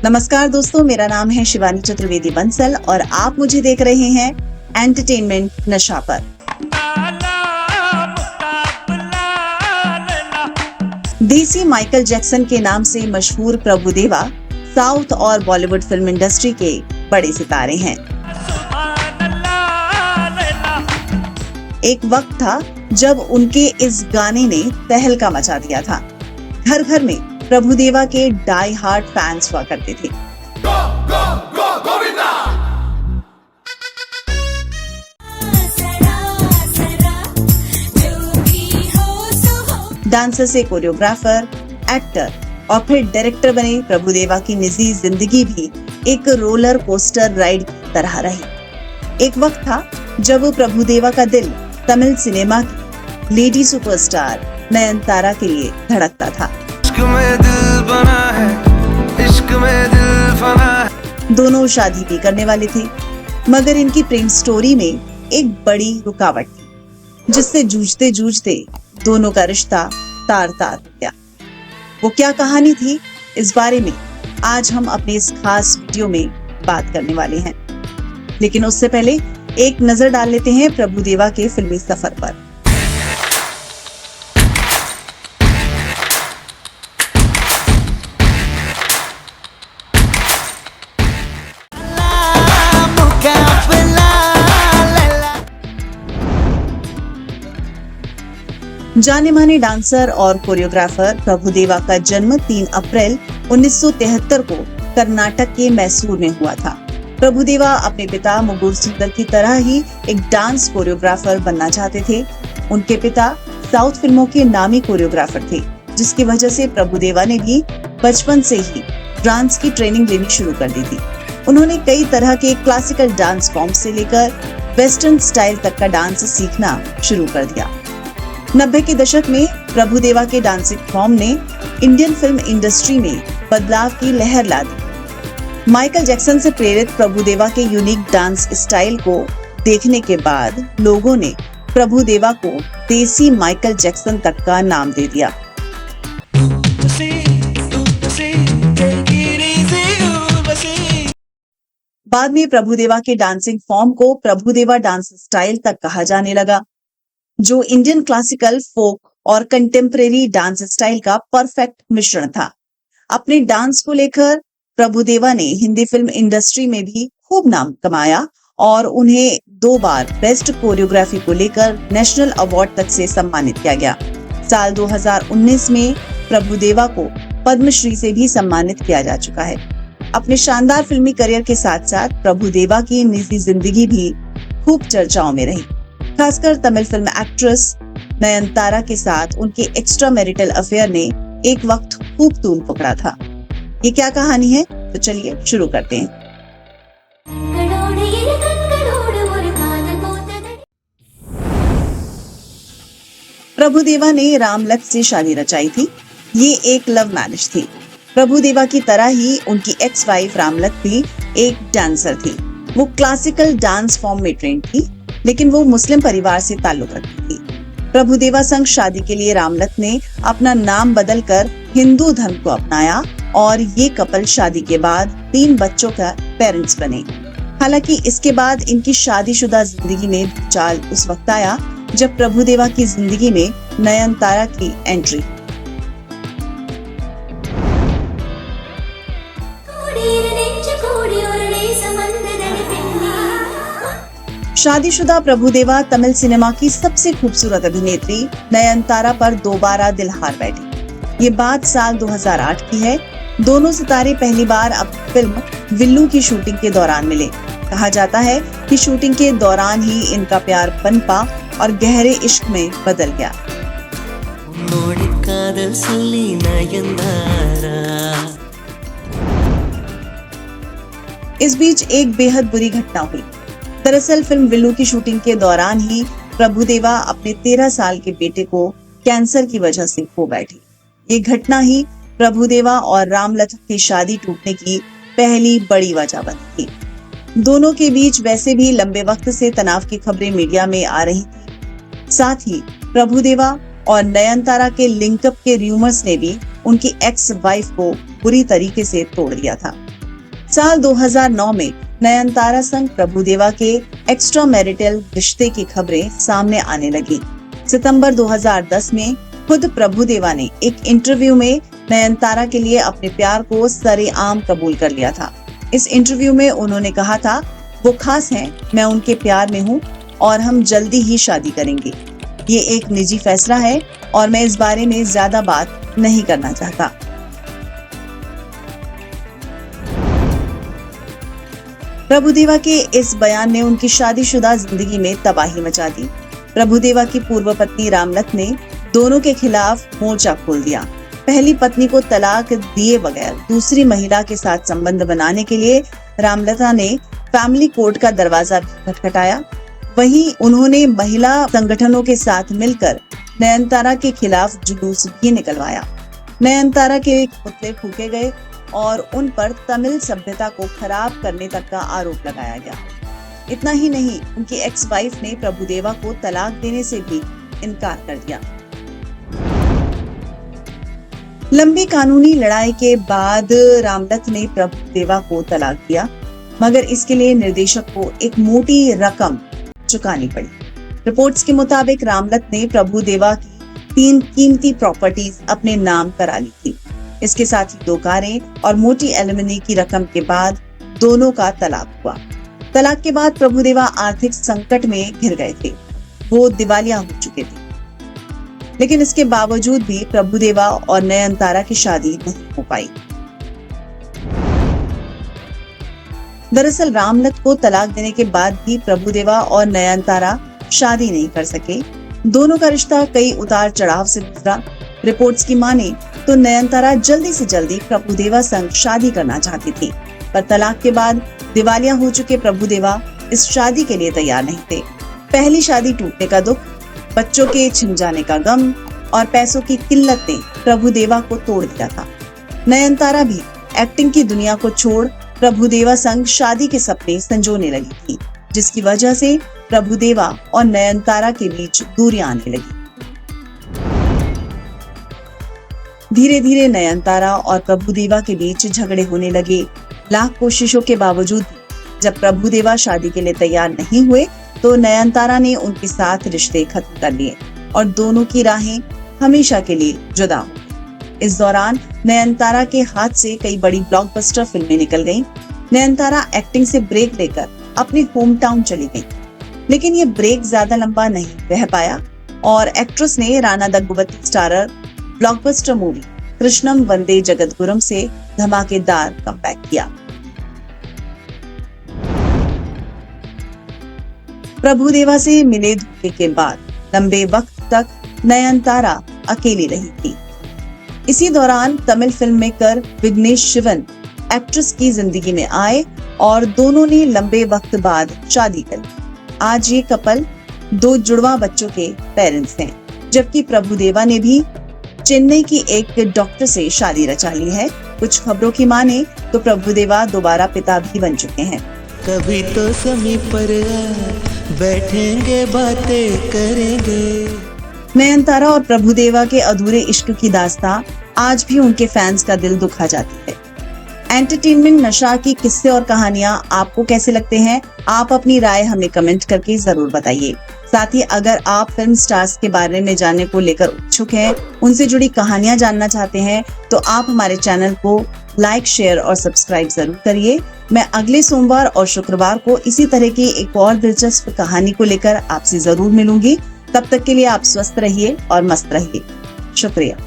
नमस्कार दोस्तों, मेरा नाम है शिवानी चतुर्वेदी बंसल और आप मुझे देख रहे हैं एंटरटेनमेंट नशा पर। देसी माइकल जैक्सन के नाम से मशहूर प्रभुदेवा साउथ और बॉलीवुड फिल्म इंडस्ट्री के बड़े सितारे हैं। एक वक्त था जब उनके इस गाने ने तहलका मचा दिया था। घर घर में प्रभुदेवा के डाई हार्ड फैंस हुआ करते थे। गो, गो, गो, गोविंदा! डांसर से कोरियोग्राफर, एक्टर और फिर डायरेक्टर बने प्रभुदेवा की निजी जिंदगी भी एक रोलर कोस्टर राइड की तरह रही। एक वक्त था जब प्रभुदेवा का दिल तमिल सिनेमा की लेडी सुपरस्टार नयनतारा के लिए धड़कता था। इश्क में दिल बना है, इश्क में दिल फना है। दोनों शादी भी करने वाले थे, मगर इनकी प्रेम स्टोरी में एक बड़ी रुकावट थी, जिससे जूझते जूझते दोनों का रिश्ता तार-तार हो गया। वो क्या कहानी थी, इस बारे में आज हम अपने इस खास वीडियो में बात करने वाले हैं। लेकिन उससे पहले एक नजर डाल लेते हैं प्रभुदेवा के फिल्मी सफर पर। जाने माने डांसर और कोरियोग्राफर प्रभुदेवा का जन्म 3 अप्रैल 1973 को कर्नाटक के मैसूर में हुआ था। प्रभुदेवा अपने पिता मुगुर सुंदर की तरह ही एक डांस कोरियोग्राफर बनना चाहते थे। उनके पिता साउथ फिल्मों के नामी कोरियोग्राफर थे, जिसकी वजह से प्रभुदेवा ने भी बचपन से ही डांस की ट्रेनिंग लेनी शुरू कर दी थी। उन्होंने कई तरह के क्लासिकल डांस फॉर्म से लेकर वेस्टर्न स्टाइल तक का डांस सीखना शुरू कर दिया। 90 के दशक में प्रभुदेवा के डांसिंग फॉर्म ने इंडियन फिल्म इंडस्ट्री में बदलाव की लहर ला दी। माइकल जैक्सन से प्रेरित प्रभुदेवा के यूनिक डांस स्टाइल को देखने के बाद लोगों ने प्रभुदेवा को देसी माइकल जैक्सन तक का नाम दे दिया। बाद में प्रभुदेवा के डांसिंग फॉर्म को प्रभुदेवा डांस स्टाइल तक कहा जाने लगा, जो इंडियन क्लासिकल, फोक और कंटेम्परेरी डांस स्टाइल का परफेक्ट मिश्रण था। अपने डांस को लेकर प्रभुदेवा ने हिंदी फिल्म इंडस्ट्री में भी खूब नाम कमाया और उन्हें 2 बार बेस्ट कोरियोग्राफी को लेकर नेशनल अवार्ड तक से सम्मानित किया गया। साल 2019 में प्रभुदेवा को पद्मश्री से भी सम्मानित किया जा चुका है। अपने शानदार फिल्मी करियर के साथ साथ प्रभुदेवा की निजी जिंदगी भी खूब चर्चाओं में रही। खासकर तमिल फिल्म एक्ट्रेस नयनतारा के साथ उनके एक्स्ट्रा मैरिटल अफेयर ने एक वक्त खूब तूल पकड़ा था। ये क्या कहानी है, तो चलिए शुरू करते हैं। प्रभुदेवा ने रामलत से शादी रचाई थी। ये एक लव मैरिज थी। प्रभुदेवा की तरह ही उनकी एक्स वाइफ रामलत भी एक डांसर थी। वो क्लासिकल डांस फॉर्म में ट्रेंड थी, लेकिन वो मुस्लिम परिवार से ताल्लुक रखती थी। प्रभुदेवा संग शादी के लिए रामलत ने अपना नाम बदलकर हिंदू धर्म को अपनाया और ये कपल शादी के बाद 3 बच्चों का पेरेंट्स बने। हालांकि इसके बाद इनकी शादीशुदा जिंदगी में भूचाल उस वक्त आया जब प्रभुदेवा की जिंदगी में नयनतारा की एंट्री। शादीशुदा प्रभुदेवा तमिल सिनेमा की सबसे खूबसूरत अभिनेत्री नयनतारा पर दोबारा दिल हार बैठी। ये बात साल 2008 की है। दोनों सितारे पहली बार अब फिल्म विल्लू की शूटिंग के दौरान मिले। कहा जाता है कि शूटिंग के दौरान ही इनका प्यार पनपा और गहरे इश्क में बदल गया। इस बीच एक बेहद बुरी घटना हुई। दरअसल फिल्म विल्लू की शूटिंग के दौरान ही प्रभुदेवा अपने 13 साल के बेटे को कैंसर की वजह से खो बैठी। ये घटना ही प्रभुदेवा और रामलत की शादी टूटने की पहली बड़ी वजह बनी थी। दोनों के बीच वैसे भी लंबे वक्त से तनाव की खबरें मीडिया में आ रही थी। साथ ही प्रभुदेवा और नयनतारा के लिंकअप के रूमर्स ने भी उनकी एक्स वाइफ को बुरी तरीके से तोड़ दिया था। साल 2009 में नयनतारा संग प्रभुदेवा के एक्स्ट्रा मैरिटल रिश्ते की खबरें सामने आने लगी। सितंबर 2010 में खुद प्रभुदेवा ने एक इंटरव्यू में नयनतारा के लिए अपने प्यार को सरेआम कबूल कर लिया था। इस इंटरव्यू में उन्होंने कहा था, वो खास हैं, मैं उनके प्यार में हूँ और हम जल्दी ही शादी करेंगे। ये एक निजी फैसला है और मैं इस बारे में ज्यादा बात नहीं करना चाहता। प्रभुदेवा के इस बयान ने उनकी शादीशुदा जिंदगी में तबाही मचा दी। प्रभुदेवा की पूर्व पत्नी रामलत ने दोनों के खिलाफ मोर्चा खोल दिया। पहली पत्नी को तलाक दिए बगैर दूसरी महिला के साथ संबंध बनाने के लिए रामलता ने फैमिली कोर्ट का दरवाजा भी खटखटाया। वहीं उन्होंने महिला संगठनों के साथ मिलकर नयनतारा के खिलाफ जुलूस भी निकलवाया। नयनतारा के पुतले फूके गए और उन पर तमिल सभ्यता को खराब करने तक का आरोप लगाया गया। इतना ही नहीं, उनकी एक्स वाइफ ने प्रभुदेवा को तलाक देने से भी इनकार कर दिया। लंबी कानूनी लड़ाई के बाद रामलत ने प्रभुदेवा को तलाक दिया, मगर इसके लिए निर्देशक को एक मोटी रकम चुकानी पड़ी। रिपोर्ट्स के मुताबिक रामलत ने प्रभुदेवा की 3 कीमती प्रॉपर्टीज अपने नाम करा ली थी। इसके साथ ही 2 कारें और मोटी एलिमनी की रकम के बाद दोनों का तलाक हुआ। तलाक के बाद प्रभुदेवा आर्थिक संकट में घिर गए थे। वो दिवालिया हो चुके थे, लेकिन इसके बावजूद भी प्रभुदेवा और नयनतारा की शादी नहीं हो पाई। दरअसल रामलत को तलाक देने के बाद भी प्रभुदेवा और नयनतारा शादी नहीं कर सके। दोनों का रिश्ता कई उतार चढ़ाव से गुजरा। रिपोर्ट्स की माने तो नयनतारा जल्दी से जल्दी प्रभुदेवा संग शादी करना चाहती थी, पर तलाक के बाद दिवालिया हो चुके प्रभुदेवा इस शादी के लिए तैयार नहीं थे। पहली शादी टूटने का दुख, बच्चों के छिन जाने का गम और पैसों की किल्लत ने प्रभुदेवा को तोड़ दिया था। नयनतारा भी एक्टिंग की दुनिया को छोड़ प्रभुदेवा संग शादी के सपने संजोने लगी थी, जिसकी वजह से प्रभुदेवा और नयनतारा के बीच दूरियां आने लगी। धीरे धीरे नयनतारा और प्रभुदेवा के बीच झगड़े होने लगे। लाख कोशिशों के बावजूद जब प्रभुदेवा शादी के लिए तैयार नहीं हुए तो नयनतारा ने उनके साथ रिश्ते खत्म कर लिए और दोनों की राहें हमेशा के लिए जुदा हो गई। इस दौरान नयनतारा के हाथ से कई बड़ी ब्लॉकबस्टर फिल्में निकल गईं। नयनतारा एक्टिंग से ब्रेक लेकर अपने होम टाउन चली गईं, लेकिन ये ब्रेक ज्यादा लंबा नहीं रह पाया और एक्ट्रेस ने Rana Daggubati starrer blockbuster movie Krishnam Vande Jagadgurum से धमाकेदार कमबैक किया। प्रभुदेवा से मिले धोखे के बाद लंबे वक्त तक नयनतारा अकेली रही थी। इसी दौरान Tamil film maker Vignesh Shivan actress की जिंदगी में आए और दोनों ने लंबे वक्त बाद शादी कर ली। आज ये कपल 2 जुड़वा बच्चों के पेरेंट्स हैं, जबकि प्रभुदेवा ने भी चेन्नई की एक डॉक्टर से शादी रचा ली है। कुछ खबरों की माने तो प्रभुदेवा दोबारा पिता भी बन चुके हैं। कभी तो समीप पर बैठेंगे, बातें करेंगे। नयनतारा और प्रभुदेवा के अधूरे इश्क की दास्तां आज भी उनके फैंस का दिल दुखा जाती है। एंटरटेनमेंट नशा की किस्से और कहानियां आपको कैसे लगते हैं? आप अपनी राय हमें कमेंट करके जरूर बताइए। साथ ही अगर आप फिल्म स्टार्स के बारे में जानने को लेकर उत्सुक हैं, उनसे जुड़ी कहानियां जानना चाहते हैं, तो आप हमारे चैनल को लाइक, शेयर और सब्सक्राइब जरूर करिए। मैं अगले सोमवार और शुक्रवार को इसी तरह की एक और दिलचस्प कहानी को लेकर आपसे जरूर मिलूंगी। तब तक के लिए आप स्वस्थ रहिए और मस्त रहिए। शुक्रिया।